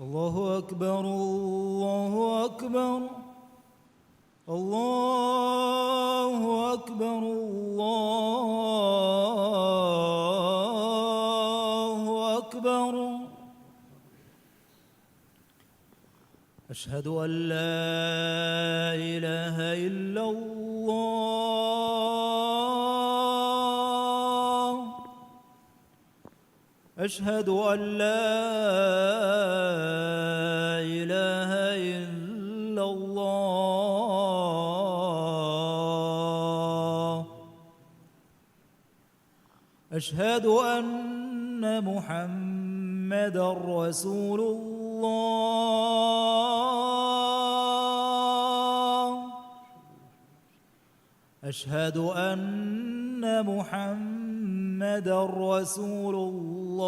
الله أكبر الله أكبر الله أكبر الله أكبر. أشهد أن لا إله إلا الله. أشهد أن لا إله إلا الله. أشهد أن محمدًا رسول الله. أشهد أن محمدًا رسول الله.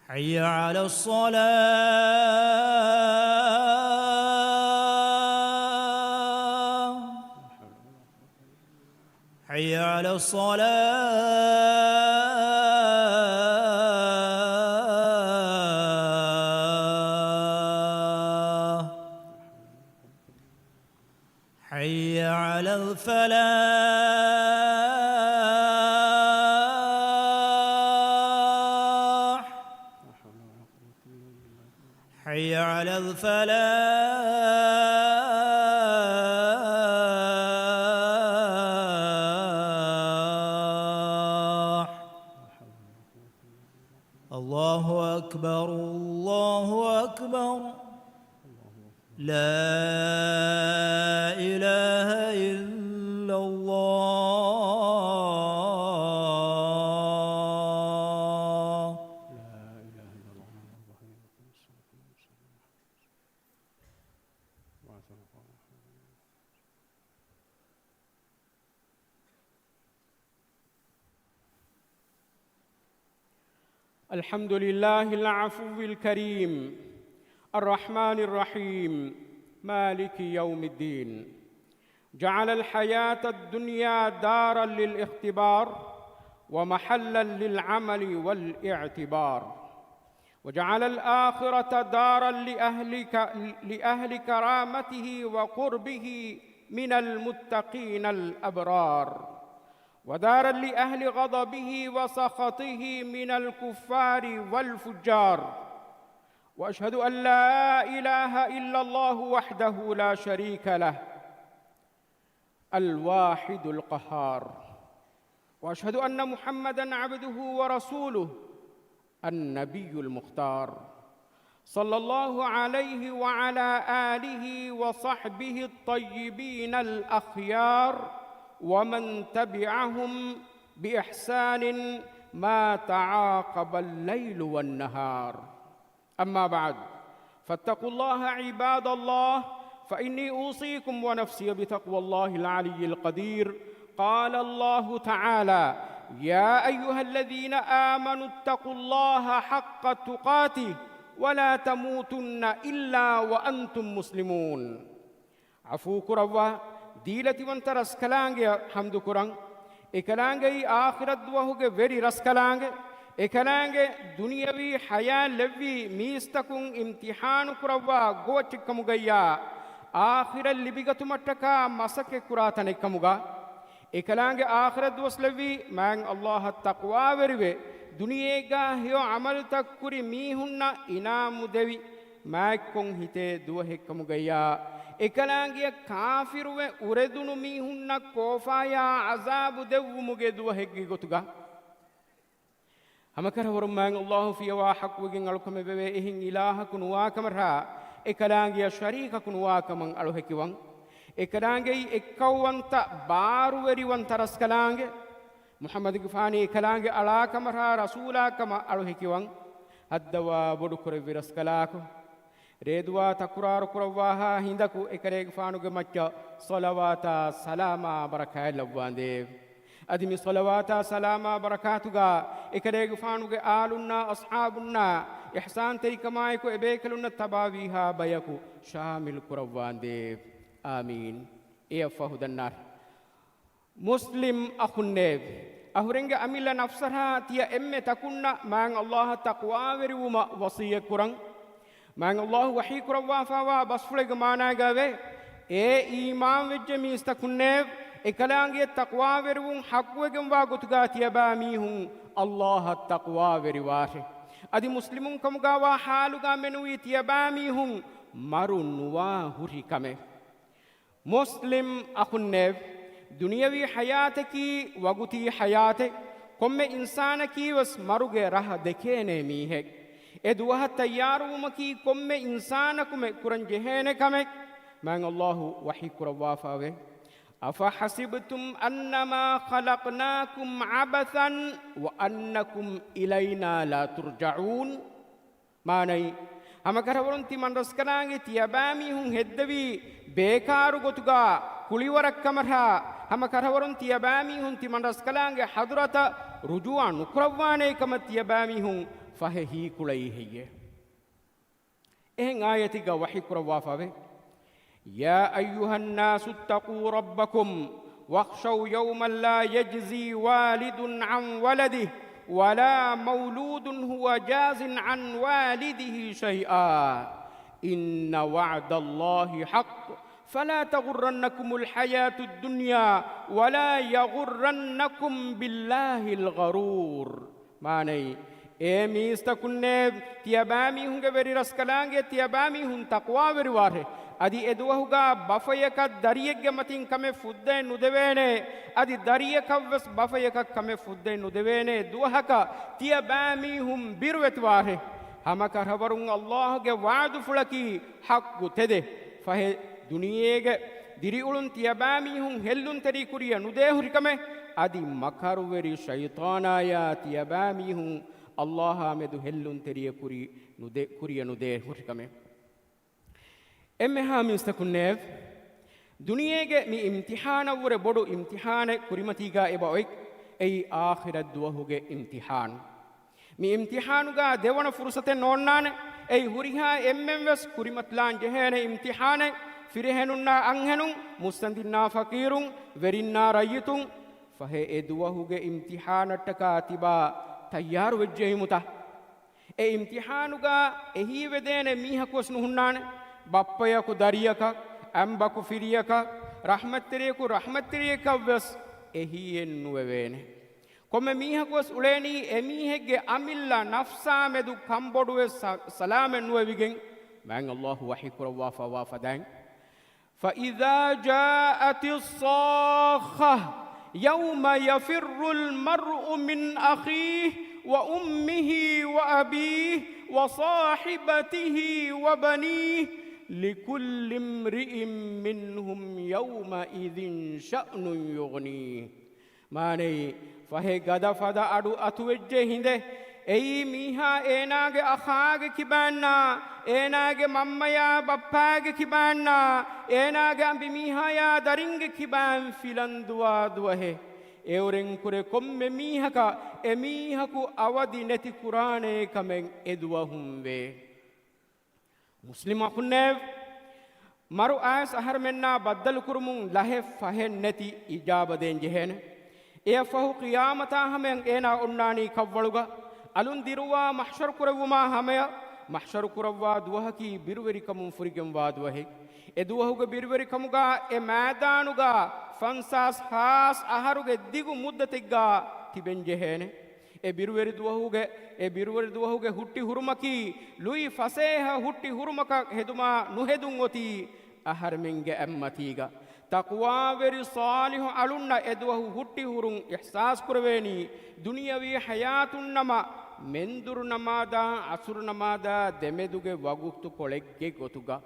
حي على الصلاة. حي على الصلاة. حي على الفلاح. حي على الفلاح. الله أكبر الله أكبر. لا إله إلا الله. لا إله إلا الله. الحمد لله العفو الكريم الرحمن الرحيم مالك يوم الدين. جعل الحياة الدنيا دارا للاختبار ومحلا للعمل والاعتبار، وجعل الآخرة دارا لأهل كرامته وقربه من المتقين الأبرار، ودارا لأهل غضبه وسخطه من الكفار والفجار. وأشهد أن لا إله إلا الله وحده لا شريك له الواحد القهار، وأشهد أن محمدًا عبده ورسوله النبي المختار، صلى الله عليه وعلى آله وصحبه الطيبين الأخيار ومن تبعهم بإحسان ما تعاقب الليل والنهار. أما بعد، فاتقوا الله عباد الله، فإني أوصيكم ونفسي بتقوى الله العلي القدير. قال الله تعالى: يا أيها الذين آمنوا اتقوا الله حق تقاته ولا تموتن إلا وأنتم مسلمون. عفو كروا ديلتي وانترس كلانجي حمد كران إكلانجي آخرت وهوغ ويري رس كلانجي إكلانجي دنيوي حياة لبي ميستكون امتحان كروا غوچ كمغيا آخر اللبيغة متكا مسك كراتن كمغا إكلانجي آخرت وسلبي من الله التقوى وربي دنياغا هيو عمل تكوري ميهن إنام دوي ماكون هيته دوه كمغيا إكلانجي كافر وردن ميهن كوفايا عذاب دو مغدوه غوتغا همكر ورمان الله في واحق وجن علكم ببيهن إله كنوا كمرها إكلانجي شريك كنوا كمن ألوه كيوان إكلانجي إكوانتا بارو وري وانترس كلانجي محمد غفاني إكلانجي ألا كمرها رسولا كما ألوه كيوان هدوا بدكور فيرس كلاكو ريدوا تكرار كرواها هندكو إكريغ فانوغ مچا صلواتا سلاما بركة لبواندي أدمي صلواتا سلاما بركاتوغا إكريغ فانوغ آلنا أصحابنا إحسان تريكمايكو إبيكلنا تباويها بيكو شامل كرواندي آمين إيفه دنار مسلم أخنّيب ahurenge amilla nafsara tiya emme takunna man Allah taqwa veruma wasiya kurang man Allah wahi kurawwa fawa basfulega mana gave e iman vejje mista kunne ekalaange taqwa verun haqqwegen wa gotuga tiya ba mihun Allah taqwa veriware adi muslimun kamuga wa haluga menuwi tiya ba mihun marunwa hurikame muslim akunne दुनियावी हयात की वगुती हयात कोम्मे इंसान की वस मरुगे रह देखे ने मी है ए दुआ तैयार की कोम्मे इंसान कुमे कुरन जहेने कमे मैं अल्लाह वही कुरवाफावे अफा हसिबतुम अन्नमा खलकनाकुम अबसन व अन्नकुम इलैना ला तुरजाऊन मानई हम करवरुन ति मन रस्कनांगे तियाबामी हुं हेद्दवी बेकारू गोतुगा कुलिवरक्कमरा हम करवरुन तियाबामी हुं ति मन रस्कलांगे हदरत रुजुआ नुक्रवाने कम तियाबामी हुं फहे ही कुलई है एहं आयति गा वही कुरवाफावे या अय्युहन नासु तक़ू रब्बकुम वख्शौ यौमन ला यज्ज़ी वालिदुन अन वलदिहि वला मौलूदुन हुवा जाज़िन अन वालिदिहि शैआ इन्न वअदल्लाहि हक़्क़ फला तगुर्रन्नकुमुल हयातुद दुनिया वला यगुर्रन्नकुम बिल्लाहिल गरूर माने ए मीस्ता kunne tiyabami hunge veri raskalange tiyabami hun taqwa veri ware adi eduwahuga bafayaka dariyegge matin kame fudde nudevene adi dariyakavs bafayaka kame fudde nudevene duwahaka tiyabami hum birwet ware hamaka rawarun allah ge waadu fulaki haqqu tede fahe duniyege diri ulun tiyabami hum hellun teri kuriya nudehurikame adi makaru veri shaytanaya tiyabami hum Allah medu hellun teriya kuriya nude hurikame emme ha mistakunnev duniyege mi imtihana wure bodu imtihane kurimatiga eba oik ei akhirat duwahuge imtihan mi imtihanuga devana fursate nonnane ei huriha emmemves kurimatlan jehene imtihane firehenunna anhenun mustandinna faqirun verinna rayitun fahe eduwahuge imtihanataka tiba तैयार वज्जे मुता ए इम्तिहानुगा एही वेदेने मीहकोस नुहुन्नाने बप्पया को दरिया का अम्बा को फिरिया का रहमत तेरे का वस एही नुवेने कोमे मीहकोस उलेनी एमीहेगे अमिल्ला नफ्सा में दु कंबोडुए सलाम नुवेविगें मैं अल्लाह वही कुरवाफा वाफदां فإذا جاءت الصاخة يوم يفر المرء من أخيه وأمه وأبيه وصاحبته وبنيه لكل امرئ منهم يومئذ شأن يغنيه ماني فهي غدا فدا أدو أتوجه هنده ei miha enage akhage kibanna enage mammaya bappage kibanna enage ambi miha ya daringe kiban filanduwa duwahe euren kure komme mihaka emihaku awadi neti qurane kamen eduwa humwe muslima kunnev maru as ahar menna baddal kurumun lahe fahen neti ijaba den jehene e fahu qiyamata hamen ena onnani kawwaluga alun diruwa mahshar kurawuma hamaya mahshar kurawwa duwahaki birweri kamun furigem waduwahe e duwahuga birweri kamuga e maidanuga fansas has aharuge digu muddatigga tibenjehene e birweri duwahuge hutti hurumaki lui faseha hutti hurumaka heduma nuhedun oti ahar menge ammatiga taqwa veri salihu alunna e duwahu hutti hurun ihsas kurweni duniyawi hayatun nama mendur namada asur namada demeduge waguktu kolegge gotuga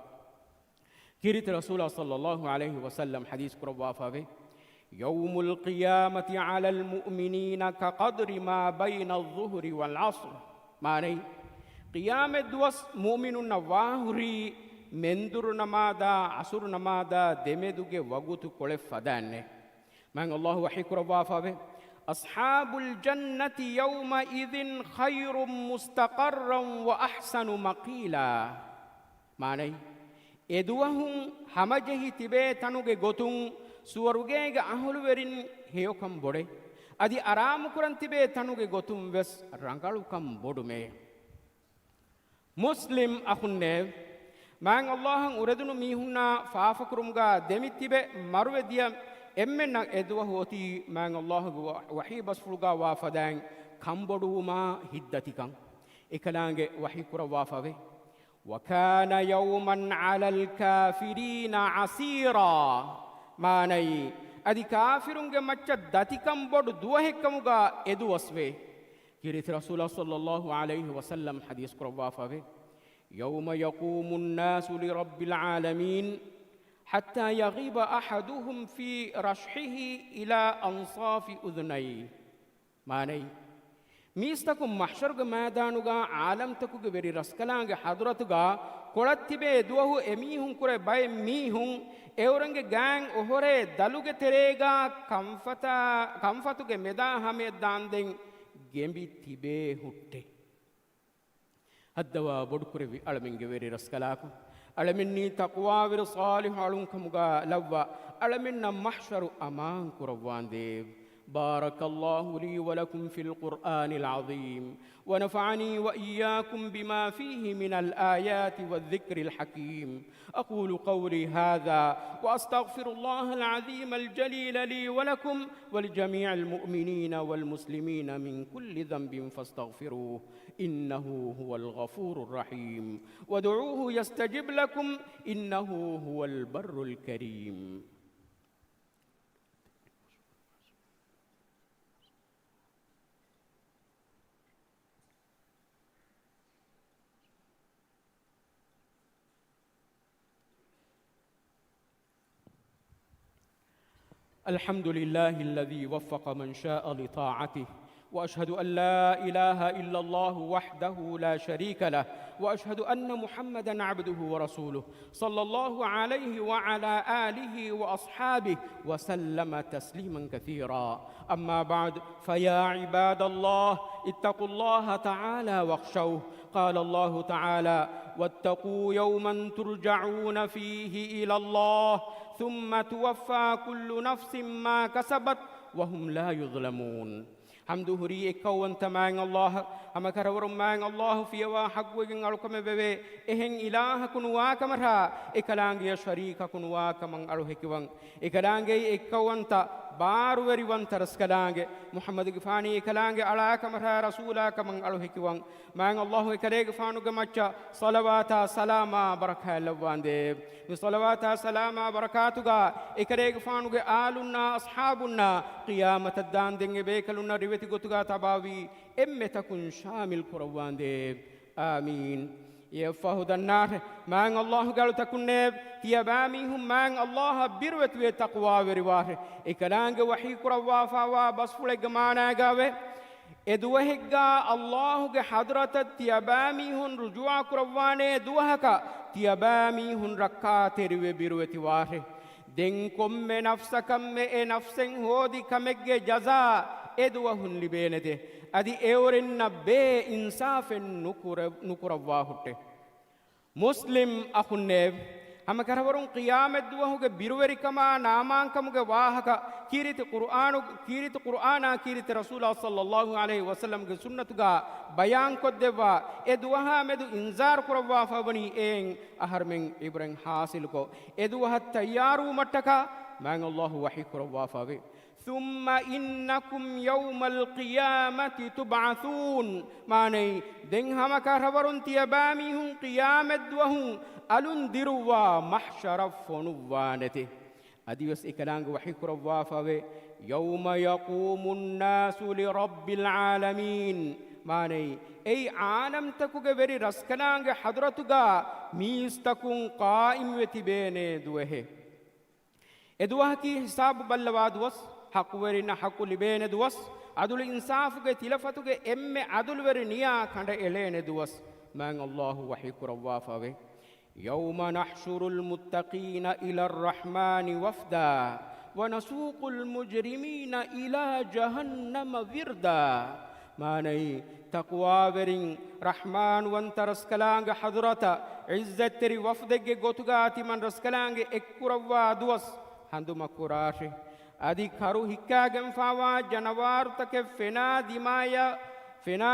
kirit rasulullah sallallahu alaihi wasallam hadis kurwafave yawmul qiyamati ala al mu'minina ka qadri ma bayna adh-dhuhri wal 'asr mane qiyamet duwas mu'minun wahuri mendur namada asur namada demeduge wagutu kole fadanne man allah wahi kurwafave أصحاب الجنة يومئذ خير مستقرا وأحسن مقيلا معنى إدوهم همجه تبه تنوغ غتون سوروغيغ أهل ورين هيوكم بوري adi aramu kurantibe tanuge gotum ves rangalukam bodume muslim ahunne man Allahun uredunu mihunna faafakurumga demittibe marwe diya emmenna edwa hoti man Allahu wahi basfulga wafadan kamboduma hiddatikam ekalange wahi kura wafave wa kana yawman 'ala al-kafirina 'asira manai adi kafirunge macca datikam bodu duwahekkamuga edu wasve kirith rasulullah sallallahu alayhi wasallam hadis kura wafave yawma yaqumu an-nasu li rabbil alamin hatta yaghiba ahaduhum fi rashhihi ila ansafi udhnayhi manai mīstakum mahsharuga maidanuga ālamtakuge veri raskalaange hadratuga kolattibe duwahu emihun kure bay mihun eurange gang ohore daluge terega kamfatuge meda hame danden gembi tibe hutte haddawa bodukure alaminge veri raskalaku alaminni taqwa vir salih alunkamuga lawwa alaminna mahsharu aman kurawande بارك الله لي ولكم في القرآن العظيم ونفعني وإياكم بما فيه من الآيات والذكر الحكيم أقول قولي هذا وأستغفر الله العظيم الجليل لي ولكم ولجميع المؤمنين والمسلمين من كل ذنب فاستغفروه إنه هو الغفور الرحيم ودعوه يستجب لكم إنه هو البر الكريم الحمد لله الذي وفق من شاء لطاعته وأشهد أن لا إله إلا الله وحده لا شريك له وأشهد أن محمدًا عبده ورسوله صلى الله عليه وعلى آله وأصحابه وسلم تسليمًا كثيرًا أما بعد فيا عباد الله اتقوا الله تعالى واخشوه قال الله تعالى واتقوا يومًا ترجعون فيه إلى الله ثم توفى كل نفس ما كسبت وهم لا يظلمون حمد هري اكون تمان الله اما كرور مان الله في وا حق وين الكم بيبي اهن اله كنوا كمرا اكلانگي شريك كنوا كمن الو هكوان اكلانگي اكون تا باروري وان ترسكلانگي محمد غفاني اكلانگي الا كمرا رسولا كمن الو هكوان مان الله اكليگ فانو گمچا صلوات سلام بركه لواندي صلوات سلام بركاتوغا اكليگ فانو گ آلنا اصحابنا قيامت الدان دنگ بيكلنا ريوتي گوتوغا تباوي emme takun shamil kurawande amin يفهدنار مان الله قالوا تكون تياباميهم مان الله بيروت وتقوى ورواه إكلانج وحي كروا فوا بسفلك مانا قاوه ادوهجا الله حضرة تياباميهم رجوع كروانه دوهك تياباميهم ركعت روي بيروت واه دينكم نفسكم نفسن هودي كمج جزاء ادوهن لبينته adi eorenna be insafen nukurawwa hutte muslim akhunne hama karawarun qiyamet duwahuge biruwerikama namaankamuge wahaka kiriti qur'ana kiriti rasulullah sallallahu alaihi wasallam ge sunnatuga bayan koddewa eduwaha medu inzar kurawwa fawani en aharmen ibrahim hasil ko eduwaha tayyaru mattaka man allah wahi kurawwa fawe ثم إنكم يوم القيامة تبعثون ماني دين هما كهرورون تياباميهم قيامة دوهم ألون دروا محشر فنوانته أديوس إكلانغ وحيكر وافوي يوم يقوم الناس لرب العالمين ماني أي عالم تكوغ بري رسكلانغ حضرتوغا ميستكون قائم وتبين دوه ادوه كي حساب بلواد وس حق ورنا حق لبين دوس عدل إنصاف کے تلفت کے ام عدل ور نیا کھنڈ الین دوس من الله وحي كرواف يوم نحشر المتقين إلى الرحمن وفدا ونسوق المجرمين إلى جهنم وردا ماني تقوى ورين رحمن وانت رسكلانگ حضرت عزت تري وفدگ گوتگاتی من رسكلانگ اكروا دوس هندو مكراش adi karu hikkagen fawa janawartake fena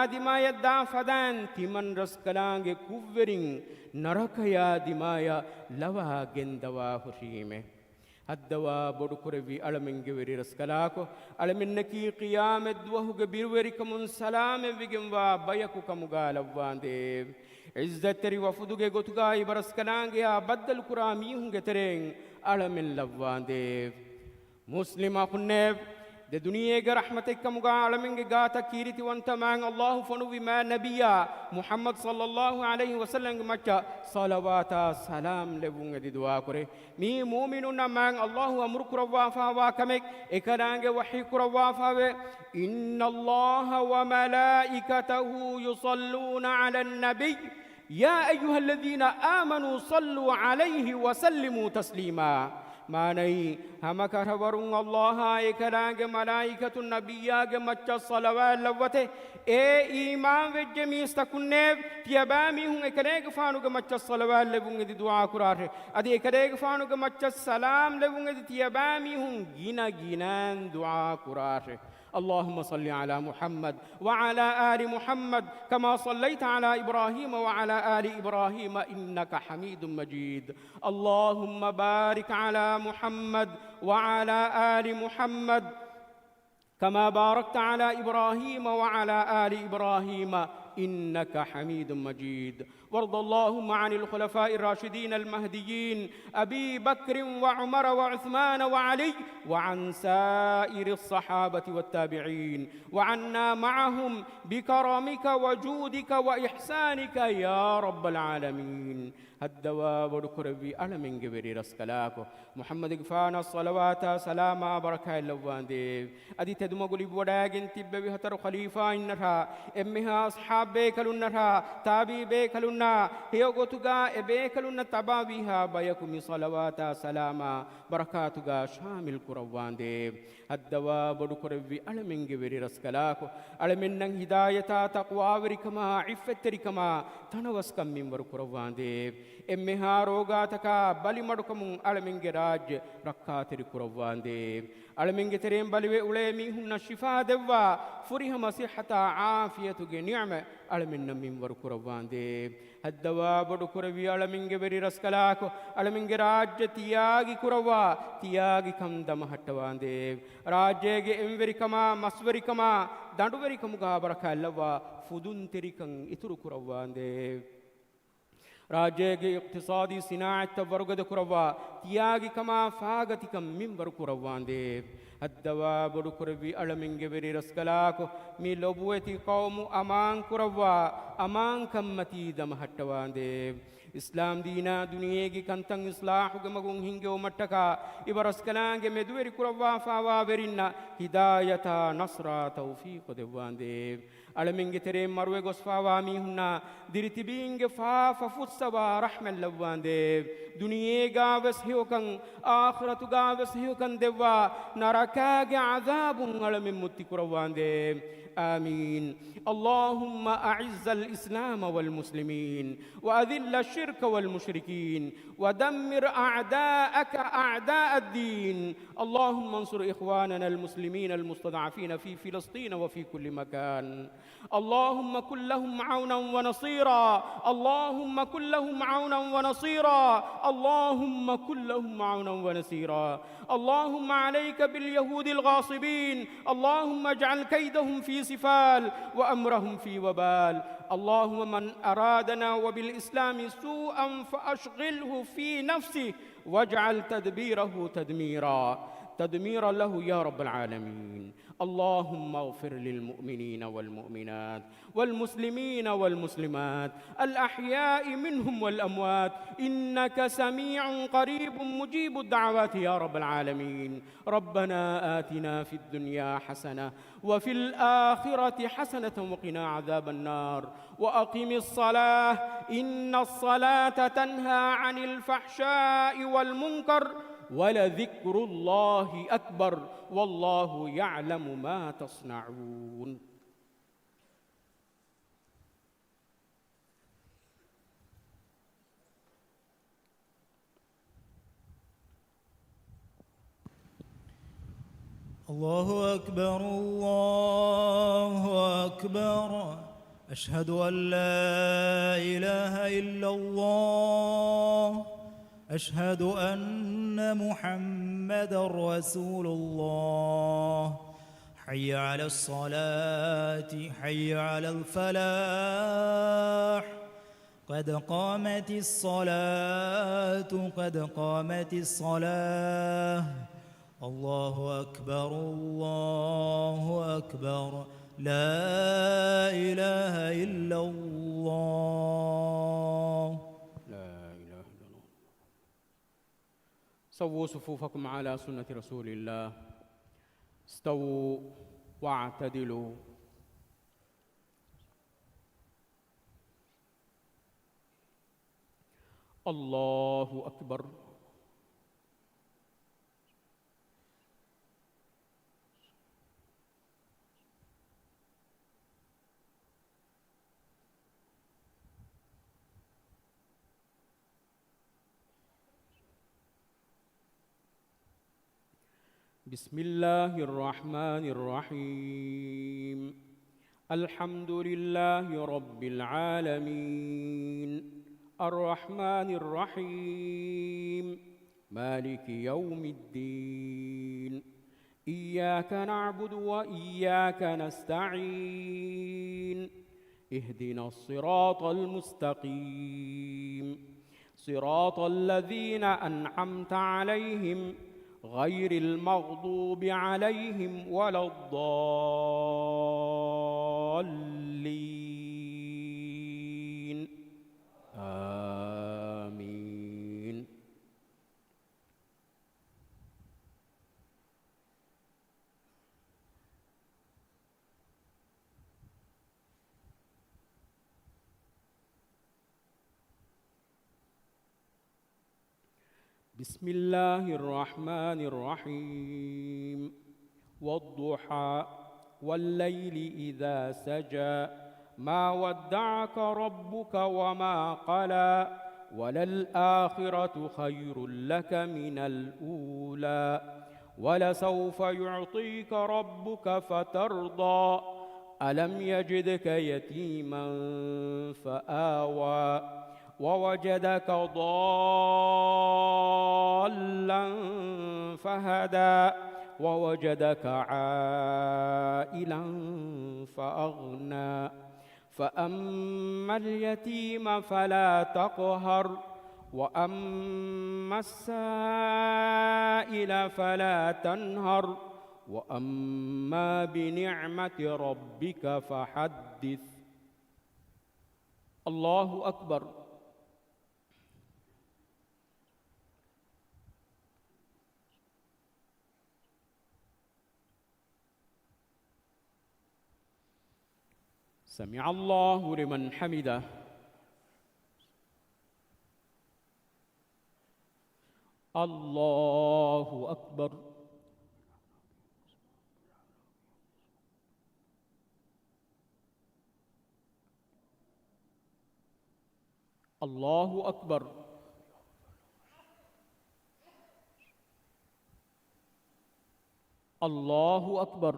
dimaya da fadan timan raskalange kuvverin narakaya dimaya lawa gendawa hushime haddawa bodu kurevi alamenge veri raskalako alaminnaki qiyamet duwahuge birveri kamun salame vigenwa bayaku kamuga lavwande izzateri wafuduge gotuga ibaraskalange ya baddal kurami hunge tereng alamin lavwande muslima kunne de duniye ge rahmatek kamuga alaminge gata kiriti wanta mang Allah fonu bima nabiya Muhammad sallallahu alaihi wasallam macha salawata salam levunge di dua kore mi mu'minuna mang Allah amru kurawa fa wa kamek ekarange wahi kurawa fa we inna Allah wa malaikatahu yusalluna ala an-nabi ya ayyuhalladhina amanu sallu alayhi wa sallimu taslima ماني هم كرورون الله إكرانج ملائكة النبي مچ الصلوات لوته إيه إيمان وجميع استكنّب تيابامي هم إكرانج فانو مچ الصلوات لبونج دي دعاء كراره أدي إكرانج فانو مچ السلام لبونج دي تيابامي هم جينان دعاء كراره اللهم صل على محمد وعلى آل محمد كما صليت على إبراهيم وعلى آل إبراهيم إنك حميد مجيد اللهم بارك على محمد وعلى آل محمد كما باركت على إبراهيم وعلى آل إبراهيم إنك حميد مجيد وارض اللهم عن الخلفاء الراشدين المهديين أبي بكر وعمر وعثمان وعلي وعن سائر الصحابة والتابعين وعنا معهم بكرمك وجودك وإحسانك يا رب العالمين الدواب ودكربي على من جبري رسكلاكو محمد غفانا الصلوات سلاما بركة اللوان ديف أدي تدوم قولي بوداغن تببي هتر خليفة إنها أمها أصحاب بيكلونها تابي بيكلونا هيو غوتوغا إبيكلونا تبابيها بيكمي صلوات سلاما بركاتوغا شامل كروان ديف الدواب ودكربي على من جبري رسكلاكو على من هداية تقوى وركما عفت ركما تنوسكم من بركروان ديف emmeha rogataka bali madukamun alaminge rajya rakkatiri kurawande alaminge terem baliwe ule mi hunna shifa devwa furihama sihhata aafiyatuge ni'ma alaminna min war kurawande haddawa bodu kurawi alaminge beri raskalako alaminge rajya tiyagi kurawa tiyagi kamdama hattawande rajyege emveri kama maswari kama danduveri kamuga barakallwa fudun terikan ituru kurawande راجعي اقتصادي صناعة تورغد كروا تياغي كما فاغتي كم منبر كروان ديف الدواب ركربي ألمنج بري رسكلاكو مي لبوتي قوم أمان كروا أمان كمتي دم هتوان ديف إسلام دينا دنيا کی کنتن إصلاح گمگون هنگو مٹکا إبرسكلانگ مدوری كروا فاوا برينا هداية نصرة توفيق دوان ديف ألمنج تري مروي غصفاوا ميهنا ديرتبينگ فا ففوتسوا رحمة لوان ديف دنيا غاوس هيوكن آخرة غاوس هيوكن دوا نركاگ عذاب ألمن متي كروان ديف آمين اللهم أعز الإسلام والمسلمين وأذل الشرك والمشركين ودمر أعداءك أعداء الدين اللهم انصر إخواننا المسلمين المستضعفين في فلسطين وفي كل مكان اللهم كن لهم عونا ونصيرا اللهم كن لهم عونا ونصيرا اللهم كن لهم عونا ونصيرا اللهم عليك باليهود الغاصبين اللهم اجعل كيدهم في سفال وأمرهم في وبال اللهم من أرادنا وبالإسلام سوءا فأشغله في نفسه واجعل تدبيره تدميرا له يا رب العالمين اللهم اغفر للمؤمنين والمؤمنات والمسلمين والمسلمات الأحياء منهم والأموات إنك سميع قريب مجيب الدعوات يا رب العالمين ربنا آتنا في الدنيا حسنة وفي الآخرة حسنة وقنا عذاب النار وأقم الصلاة إن الصلاة تنهى عن الفحشاء والمنكر ولذكر الله أكبر والله يعلم ما تصنعون الله أكبر الله أكبر. أشهد أن لا إله إلا الله. أشهد أن محمدًا رسول الله. حي على الصلاة حي على الفلاح. قد قامت الصلاة قد قامت الصلاة. الله أكبر الله أكبر. لا إله إلا الله. لا إله إلا الله. سووا صفوفكم على سنة رسول الله. استووا واعتدلوا. الله أكبر. بسم الله الرحمن الرحيم. الحمد لله رب العالمين الرحمن الرحيم مالك يوم الدين. إياك نعبد وإياك نستعين. اهدنا الصراط المستقيم صراط الذين أنعمت عليهم غير المغضوب عليهم ولا الضالين. آمين. بسم الله الرحمن الرحيم. والضحى والليل إذا سجى ما ودعك ربك وما قلى وللآخرة خير لك من الأولى ولسوف يعطيك ربك فترضى ألم يجدك يتيما فآوى ووجدك ضالا فهدى ووجدك عائلا فأغنى فأما اليتيم فلا تقهر وأما السائل فلا تنهر وأما بنعمة ربك فحدث. الله أكبر. سمع الله لمن حمده. الله أكبر. الله أكبر. الله أكبر.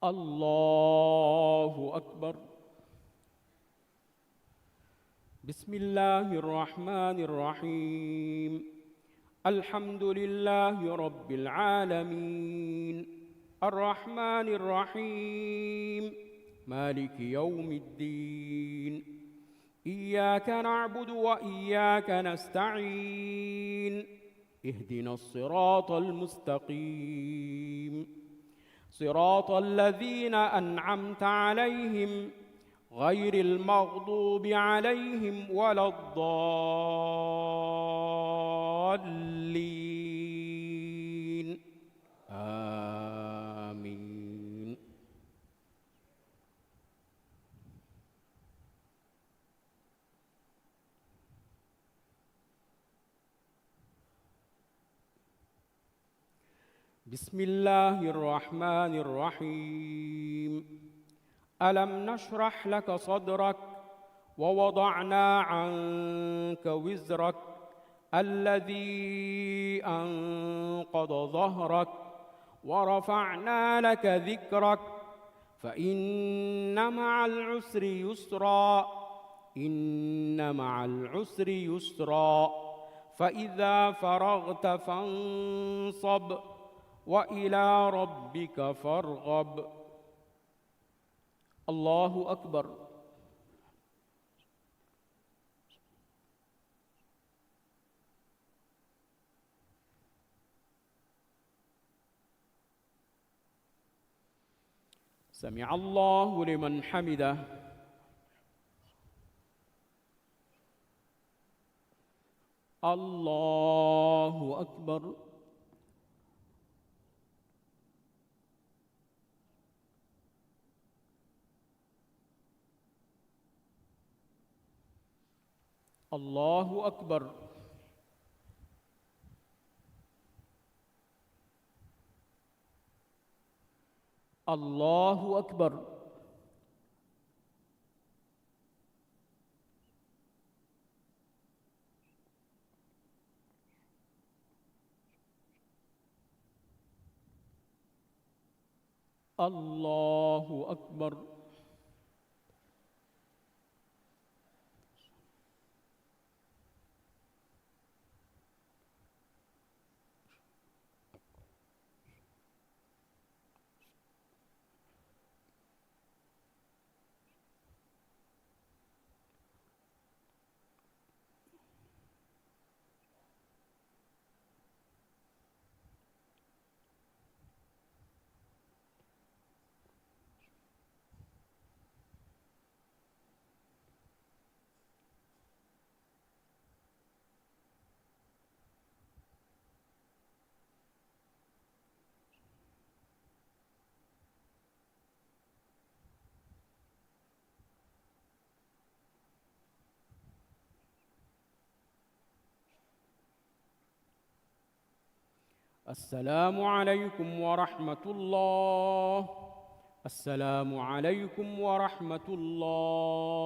الله أكبر. بسم الله الرحمن الرحيم. الحمد لله رب العالمين الرحمن الرحيم مالك يوم الدين. إياك نعبد وإياك نستعين. اهدنا الصراط المستقيم صراط الذين أنعمت عليهم غير المغضوب عليهم ولا الضالين. آمين. بسم الله الرحمن الرحيم. ألم نشرح لك صدرك ووضعنا عنك وزرك الذي أنقض ظهرك ورفعنا لك ذكرك فإن مع العسر يسرا إن مع العسر يسرا فإذا فرغت فانصب وإلى ربك فارغب. الله أكبر. سمع الله لمن حمده. الله أكبر. الله أكبر. الله أكبر. الله أكبر. السلام عليكم ورحمة الله. السلام عليكم ورحمة الله.